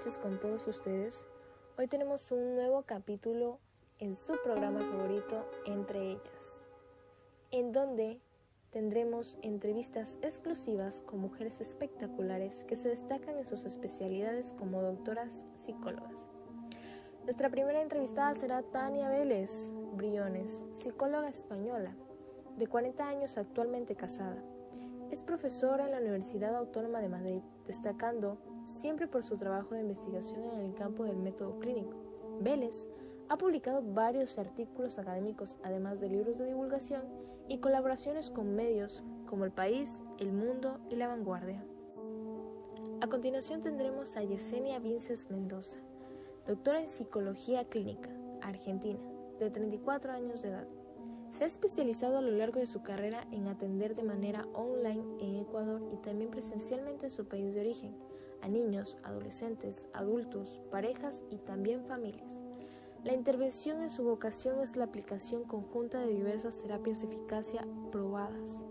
noches con todos ustedes. Hoy tenemos un nuevo capítulo en su programa favorito, Entre Ellas, en donde tendremos entrevistas exclusivas con mujeres espectaculares que se destacan en sus especialidades como doctoras psicólogas. Nuestra primera entrevistada será Tania Vélez Briones, psicóloga española, de 40 años, actualmente casada. Es profesora en la Universidad Autónoma de Madrid, destacando siempre por su trabajo de investigación en el campo del método clínico. Vélez ha publicado varios artículos académicos, además de libros de divulgación y colaboraciones con medios como El País, El Mundo y La Vanguardia. A continuación tendremos a Yesenia Vinces Mendoza, doctora en Psicología Clínica, argentina, de 34 años de edad. Se ha especializado a lo largo de su carrera en atender de manera online en Ecuador y también presencialmente en su país de origen, a niños, adolescentes, adultos, parejas y también familias. La intervención en su vocación es la aplicación conjunta de diversas terapias de eficacia probadas,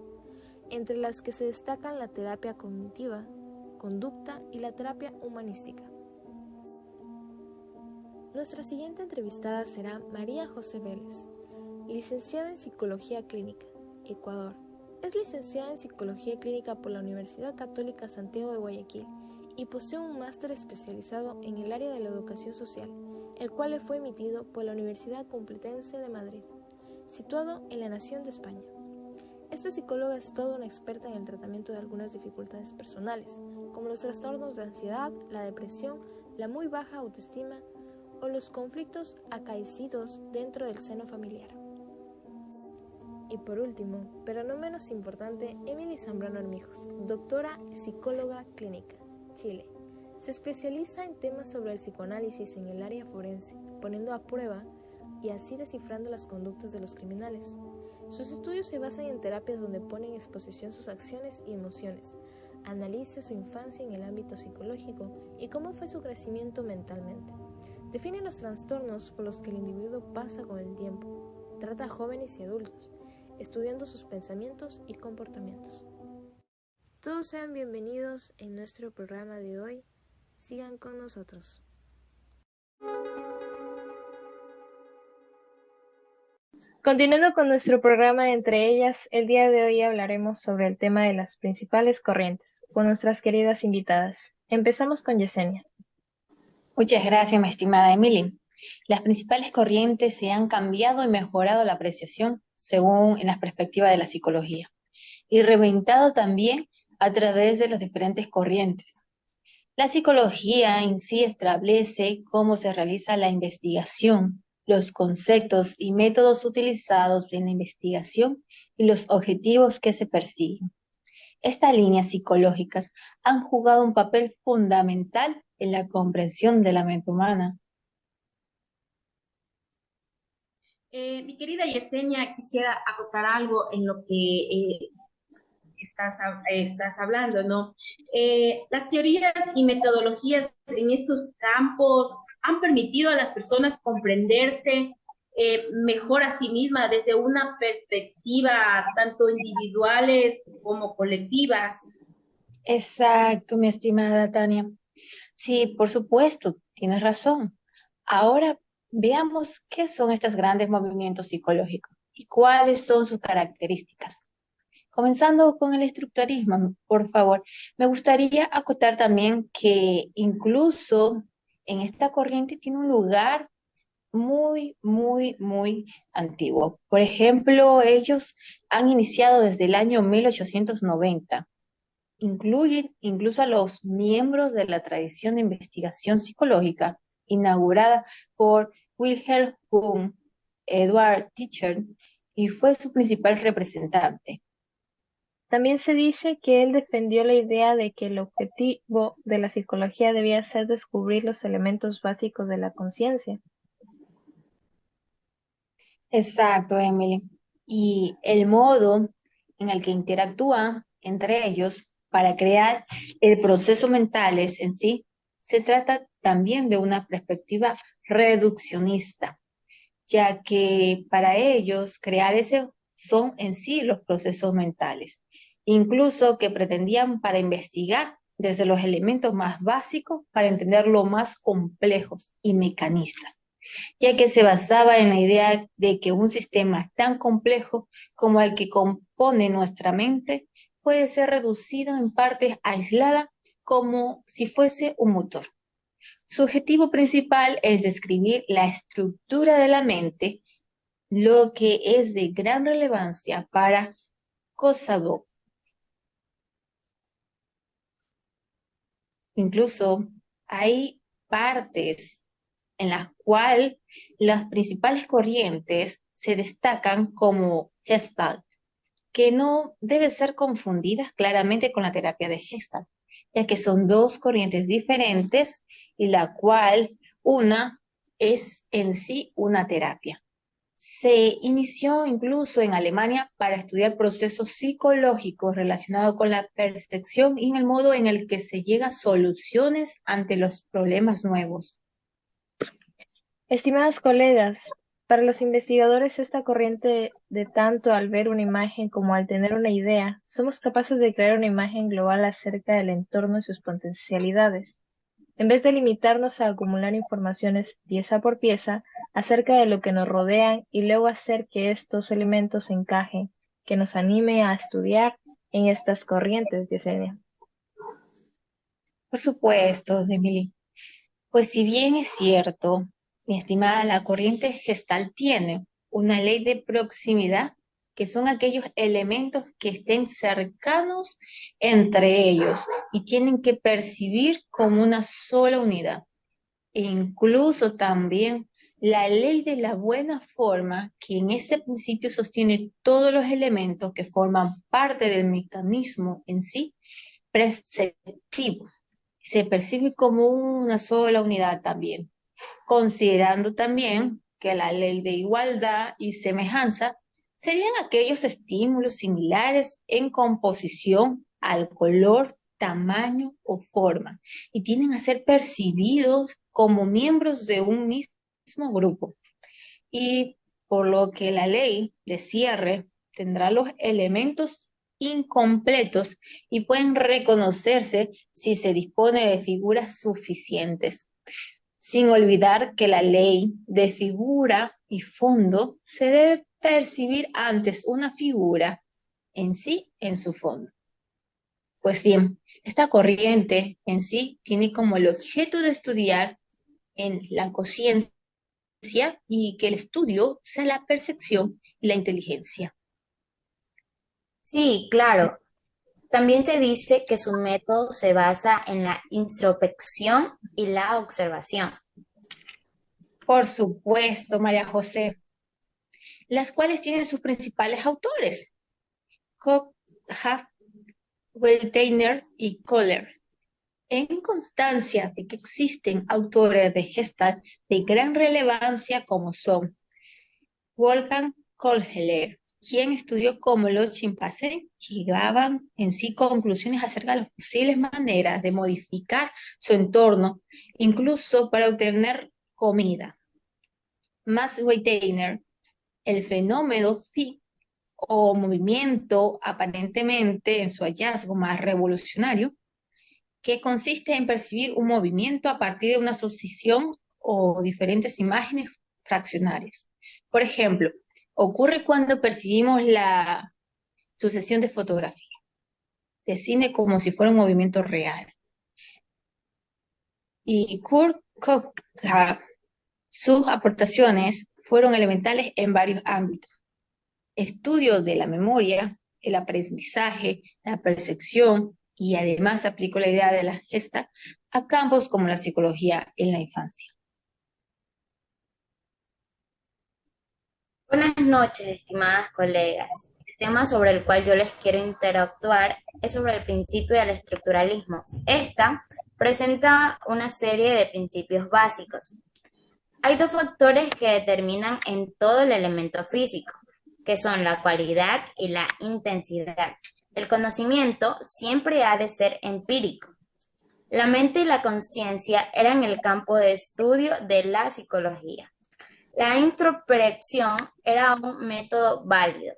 entre las que se destacan la terapia cognitiva, conducta y la terapia humanística. Nuestra siguiente entrevistada será María José Vélez, licenciada en Psicología Clínica, Ecuador. Es licenciada en Psicología Clínica por la Universidad Católica Santiago de Guayaquil y posee un máster especializado en el área de la educación social, el cual le fue emitido por la Universidad Complutense de Madrid, situado en la Nación de España. Esta psicóloga es toda una experta en el tratamiento de algunas dificultades personales, como los trastornos de ansiedad, la depresión, la muy baja autoestima o los conflictos acaecidos dentro del seno familiar. Y por último, pero no menos importante, Emily Zambrano Armijos, doctora psicóloga clínica, Chile. Se especializa en temas sobre el psicoanálisis en el área forense, poniendo a prueba y así descifrando las conductas de los criminales. Sus estudios se basan en terapias donde pone en exposición sus acciones y emociones, analiza su infancia en el ámbito psicológico y cómo fue su crecimiento mentalmente. Define los trastornos por los que el individuo pasa con el tiempo, trata a jóvenes y adultos, estudiando sus pensamientos y comportamientos. Todos sean bienvenidos en nuestro programa de hoy. Sigan con nosotros. Continuando con nuestro programa Entre Ellas, el día de hoy hablaremos sobre el tema de las principales corrientes, con nuestras queridas invitadas. Empezamos con Yesenia. Muchas gracias, mi estimada Emily. Las principales corrientes se han cambiado y mejorado la apreciación según en las perspectivas de la psicología y reinventado también a través de las diferentes corrientes. La psicología en sí establece cómo se realiza la investigación, los conceptos y métodos utilizados en la investigación y los objetivos que se persiguen. Estas líneas psicológicas han jugado un papel fundamental en la comprensión de la mente humana. Mi querida Yesenia, quisiera acotar algo en lo que estás hablando, ¿no? Las teorías y metodologías en estos campos han permitido a las personas comprenderse mejor a sí mismas desde una perspectiva tanto individuales como colectivas. Exacto, mi estimada Tania. Sí, por supuesto, tienes razón. Ahora veamos qué son estos grandes movimientos psicológicos y cuáles son sus características. Comenzando con el estructuralismo, por favor, me gustaría acotar también que incluso en esta corriente tiene un lugar muy antiguo. Por ejemplo, ellos han iniciado desde el año 1890. Incluyen incluso a los miembros de la tradición de investigación psicológica inaugurada por Wilhelm Wundt, Edward Teacher, y fue su principal representante. También se dice que él defendió la idea de que el objetivo de la psicología debía ser descubrir los elementos básicos de la conciencia. Exacto, Emily. Y el modo en el que interactúan entre ellos para crear el proceso mentales en sí, se trata también de una perspectiva reduccionista, ya que para ellos crear ese son en sí los procesos mentales, incluso que pretendían para investigar desde los elementos más básicos para entender los más complejos y mecanistas, ya que se basaba en la idea de que un sistema tan complejo como el que compone nuestra mente puede ser reducido en partes aisladas como si fuese un motor. Su objetivo principal es describir la estructura de la mente, lo que es de gran relevancia para Kosovo. Incluso hay partes en las cuales las principales corrientes se destacan como Gestalt, que no deben ser confundidas claramente con la terapia de Gestalt, ya que son dos corrientes diferentes y la cual una es en sí una terapia. Se inició incluso en Alemania para estudiar procesos psicológicos relacionados con la percepción y en el modo en el que se llega a soluciones ante los problemas nuevos. Estimadas colegas, para los investigadores esta corriente de tanto al ver una imagen como al tener una idea, somos capaces de crear una imagen global acerca del entorno y sus potencialidades, en vez de limitarnos a acumular informaciones pieza por pieza acerca de lo que nos rodean y luego hacer que estos elementos encajen, que nos anime a estudiar en estas corrientes, Yesenia. Por supuesto, Emily. Pues si bien es cierto, mi estimada, la corriente gestal tiene una ley de proximidad, que son aquellos elementos que estén cercanos entre ellos y tienen que percibir como una sola unidad. E incluso también la ley de la buena forma, que en este principio sostiene todos los elementos que forman parte del mecanismo en sí, perceptivo. Se percibe como una sola unidad también, considerando también que la ley de igualdad y semejanza serían aquellos estímulos similares en composición al color, tamaño o forma, y tienden a ser percibidos como miembros de un mismo grupo. Y por lo que la ley de cierre tendrá los elementos incompletos y pueden reconocerse si se dispone de figuras suficientes, sin olvidar que la ley de figura y fondo se debe percibir antes una figura en sí en su fondo. Pues bien, esta corriente en sí tiene como el objeto de estudiar en la conciencia y que el estudio sea la percepción y la inteligencia. Sí, claro. También se dice que su método se basa en la introspección y la observación. Por supuesto, María José, las cuales tienen sus principales autores, Koch, Weltainer y Kohler, en constancia de que existen autores de Gestalt de gran relevancia como son Wolfgang Kohler, quien estudió cómo los chimpancés llegaban en sí conclusiones acerca de las posibles maneras de modificar su entorno, incluso para obtener comida. Max Wegener, el fenómeno phi o movimiento aparentemente en su hallazgo más revolucionario, que consiste en percibir un movimiento a partir de una asociación o diferentes imágenes fraccionarias. Por ejemplo, ocurre cuando percibimos la sucesión de fotografía de cine como si fuera un movimiento real. Y Kurt Koch, sus aportaciones fueron elementales en varios ámbitos. Estudio de la memoria, el aprendizaje, la percepción, y además aplicó la idea de la gesta a campos como la psicología en la infancia. Buenas noches, estimadas colegas. El tema sobre el cual yo les quiero interactuar es sobre el principio del estructuralismo. Esta presenta una serie de principios básicos. Hay dos factores que determinan en todo el elemento físico, que son la cualidad y la intensidad. El conocimiento siempre ha de ser empírico. La mente y la conciencia eran el campo de estudio de la psicología. La introspección era un método válido.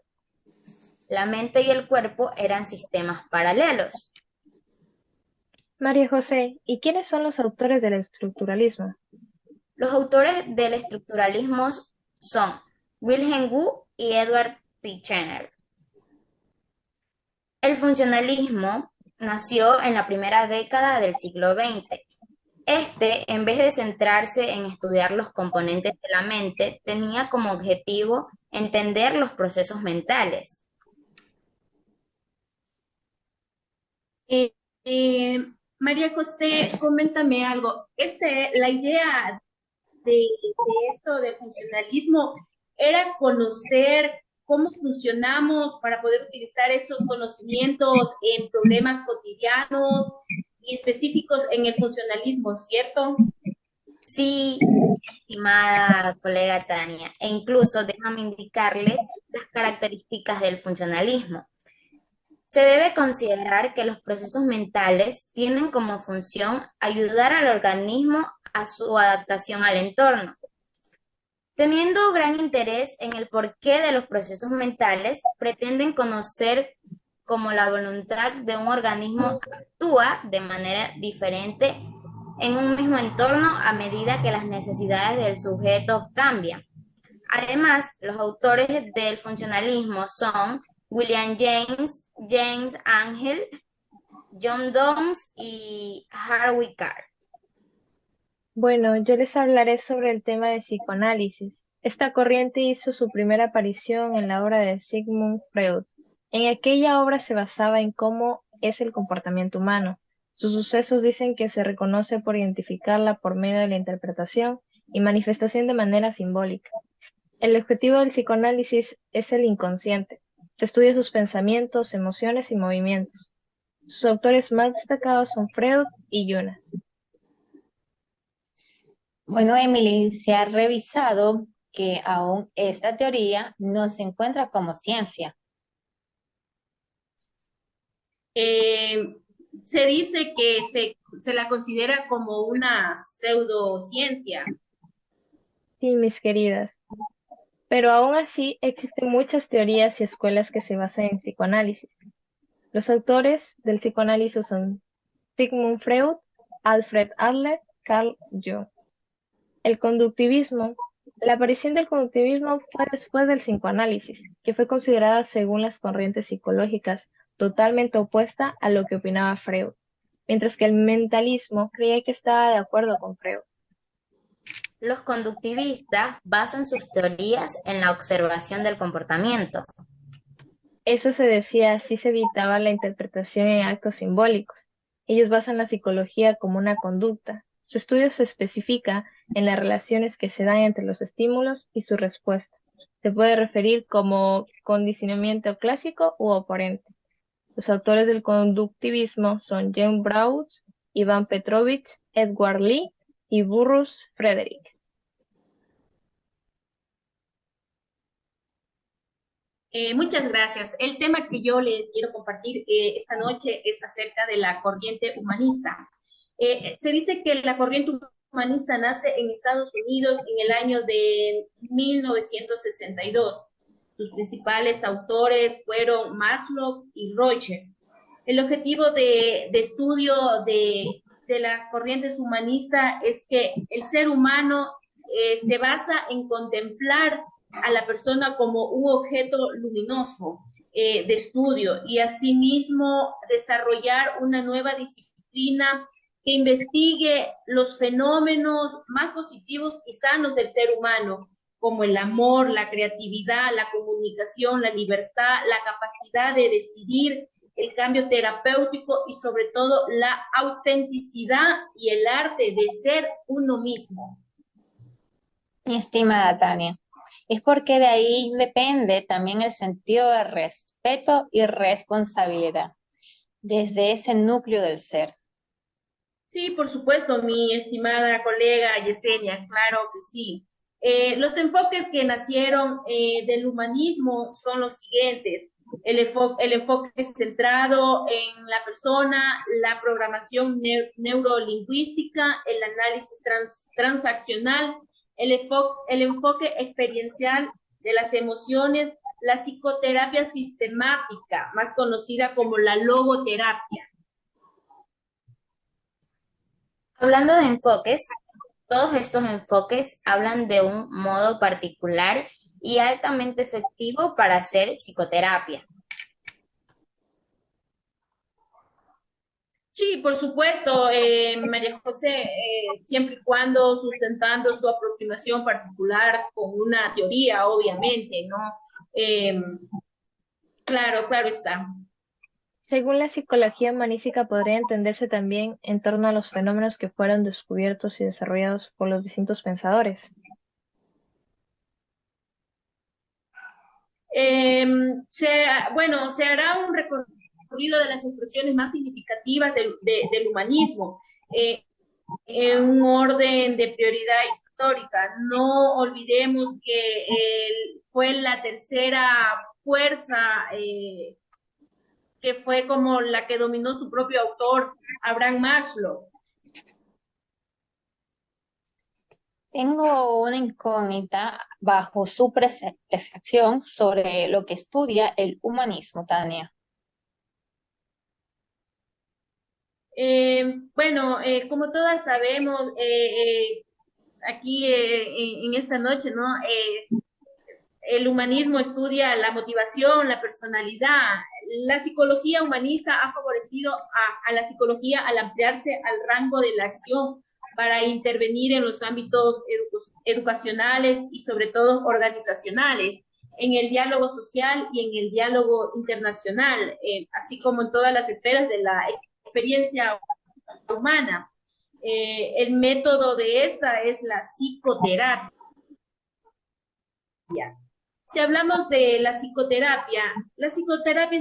La mente y el cuerpo eran sistemas paralelos. María José, ¿y quiénes son los autores del estructuralismo? Los autores del estructuralismo son Wilhelm Wundt y Edward Titchener. El funcionalismo nació en la primera década del siglo XX. En vez de centrarse en estudiar los componentes de la mente, tenía como objetivo entender los procesos mentales. Eh, eh, María José, coméntame algo. La idea de esto de funcionalismo era conocer cómo funcionamos para poder utilizar esos conocimientos en problemas cotidianos y específicos en el funcionalismo, ¿cierto? Sí, estimada colega Tania, e incluso déjame indicarles las características del funcionalismo. Se debe considerar que los procesos mentales tienen como función ayudar al organismo a su adaptación al entorno. Teniendo gran interés en el porqué de los procesos mentales, pretenden conocer cómo la voluntad de un organismo actúa de manera diferente en un mismo entorno a medida que las necesidades del sujeto cambian. Además, los autores del funcionalismo son William James, James Angel, John Downes y Harvey Carr. Bueno, yo les hablaré sobre el tema de psicoanálisis. Esta corriente hizo su primera aparición en la obra de Sigmund Freud. En aquella obra se basaba en cómo es el comportamiento humano. Sus sucesos dicen que se reconoce por identificarla por medio de la interpretación y manifestación de manera simbólica. El objetivo del psicoanálisis es el inconsciente. Se estudia sus pensamientos, emociones y movimientos. Sus autores más destacados son Freud y Jung. Bueno, Emily, se ha revisado que aún esta teoría no se encuentra como ciencia. Se dice que se la considera como una pseudociencia. Sí, mis queridas. Pero aún así existen muchas teorías y escuelas que se basan en psicoanálisis. Los autores del psicoanálisis son Sigmund Freud, Alfred Adler, Carl Jung. El conductivismo. La aparición del conductivismo fue después del psicoanálisis, que fue considerada según las corrientes psicológicas totalmente opuesta a lo que opinaba Freud, mientras que el mentalismo creía que estaba de acuerdo con Freud. Los conductivistas basan sus teorías en la observación del comportamiento. Eso se decía, así se evitaba la interpretación en actos simbólicos. Ellos basan la psicología como una conducta. Su estudio se especifica en las relaciones que se dan entre los estímulos y su respuesta. Se puede referir como condicionamiento clásico u operante. Los autores del conductivismo son Jean Braus, Iván Petrovich, Edward Lee y Burrus Frederick. Muchas gracias. El tema que yo les quiero compartir esta noche es acerca de la corriente humanista. Se dice que la corriente humanista nace en Estados Unidos en el año de 1962. Sus principales autores fueron Maslow y Rorschach. El objetivo de estudio de las corrientes humanistas es que el ser humano se basa en contemplar a la persona como un objeto luminoso de estudio y asimismo desarrollar una nueva disciplina que investigue los fenómenos más positivos y sanos del ser humano, como el amor, la creatividad, la comunicación, la libertad, la capacidad de decidir, el cambio terapéutico y sobre todo la autenticidad y el arte de ser uno mismo. Mi estimada Tania, es porque de ahí depende también el sentido de respeto y responsabilidad, desde ese núcleo del ser. Sí, por supuesto, mi estimada colega Yesenia, claro que sí. Los enfoques que nacieron del humanismo son los siguientes. El enfoque centrado en la persona, la programación neurolingüística, el análisis transaccional, el enfoque experiencial de las emociones, la psicoterapia sistemática, más conocida como la logoterapia. Hablando de enfoques, todos estos enfoques hablan de un modo particular y altamente efectivo para hacer psicoterapia. Sí, por supuesto, María José, siempre y cuando sustentando su aproximación particular con una teoría, obviamente, ¿no? Eh, claro, claro está. Según la psicología humanística, podría entenderse también en torno a los fenómenos que fueron descubiertos y desarrollados por los distintos pensadores. Eh, bueno, se hará un recorrido de las expresiones más significativas del humanismo en un orden de prioridad histórica. No olvidemos que fue la tercera fuerza que fue como la que dominó su propio autor, Abraham Maslow. Tengo una incógnita bajo su percepción sobre lo que estudia el humanismo, Tania. Bueno, como todas sabemos, aquí en esta noche, ¿no? El humanismo estudia la motivación, la personalidad. La psicología humanista ha favorecido a la psicología al ampliarse al rango de la acción para intervenir en los ámbitos educacionales y sobre todo organizacionales, en el diálogo social y en el diálogo internacional, así como en todas las esferas de la experiencia humana. El método de esta es la psicoterapia. Si hablamos de la psicoterapia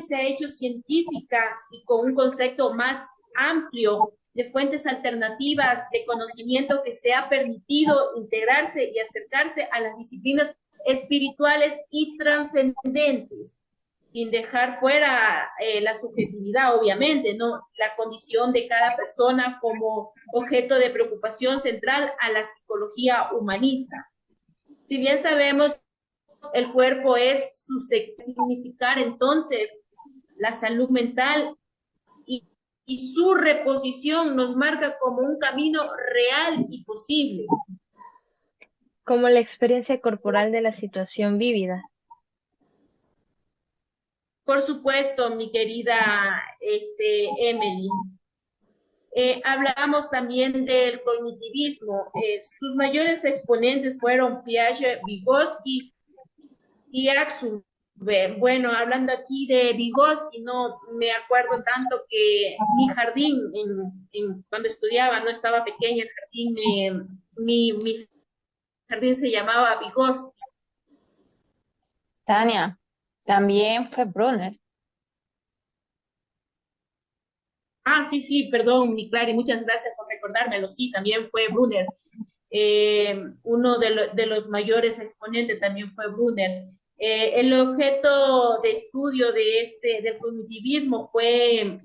se ha hecho científica y con un concepto más amplio de fuentes alternativas de conocimiento que se ha permitido integrarse y acercarse a las disciplinas espirituales y trascendentes, sin dejar fuera la subjetividad, obviamente, ¿no? La condición de cada persona como objeto de preocupación central a la psicología humanista. Si bien sabemos el cuerpo es su significar, entonces la salud mental y su reposición nos marca como un camino real y posible. Como la experiencia corporal de la situación vívida. Por supuesto, mi querida Emily. Hablamos también del cognitivismo. Sus mayores exponentes fueron Piaget, Vygotsky y Axel. Bueno, hablando aquí de Vygotsky, no me acuerdo tanto que mi jardín, cuando estudiaba, no estaba pequeña, el jardín, mi jardín se llamaba Vygotsky. Tania, también fue Brunner. Ah, sí, sí, perdón, mi Clary, muchas gracias por recordármelo. Sí, también fue Brunner. Uno de los mayores exponentes también fue Brunner. El objeto de estudio del cognitivismo fue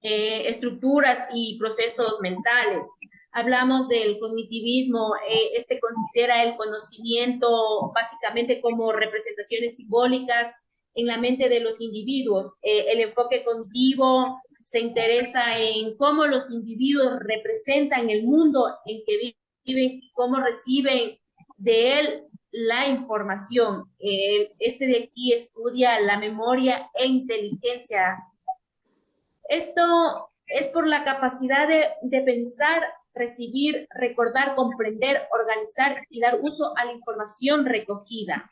estructuras y procesos mentales. Hablamos del cognitivismo, este considera el conocimiento básicamente como representaciones simbólicas en la mente de los individuos. El enfoque cognitivo se interesa en cómo los individuos representan el mundo en que viven y cómo reciben de él la información. Este de aquí estudia la memoria e inteligencia. Esto es por la capacidad de pensar, recibir, recordar, comprender, organizar y dar uso a la información recogida.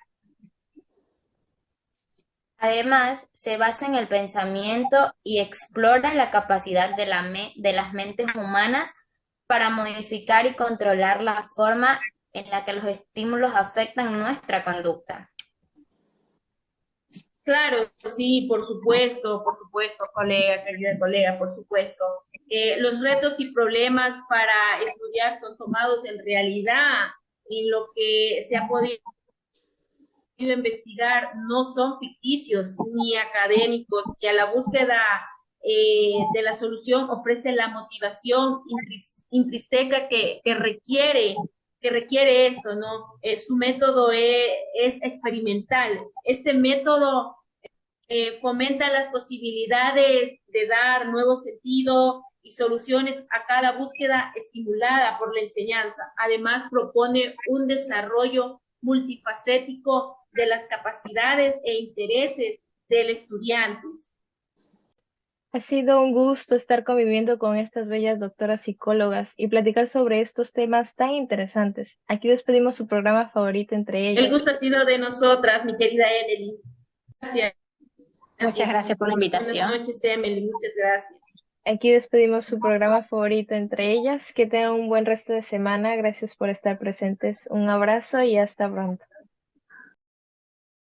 Además, se basa en el pensamiento y explora la capacidad de las mentes humanas para modificar y controlar la forma en la que los estímulos afectan nuestra conducta. Claro, sí, por supuesto, colega, querida colega, por supuesto. Los retos y problemas para estudiar son tomados en realidad en lo que se ha podido investigar, no son ficticios ni académicos, y a la búsqueda de la solución ofrece la motivación intrínseca que requiere esto, ¿no? Su método es experimental. Este método fomenta las posibilidades de dar nuevo sentido y soluciones a cada búsqueda estimulada por la enseñanza. Además, propone un desarrollo multifacético de las capacidades e intereses del estudiante. Ha sido un gusto estar conviviendo con estas bellas doctoras psicólogas y platicar sobre estos temas tan interesantes. Aquí despedimos su programa favorito entre El ellas. gusto ha sido de nosotras, mi querida Emily. Gracias. Muchas gracias por la invitación. Buenas noches, Emily. Muchas gracias. Aquí despedimos su programa favorito entre ellas. Que tengan un buen resto de semana. Gracias por estar presentes. Un abrazo y hasta pronto.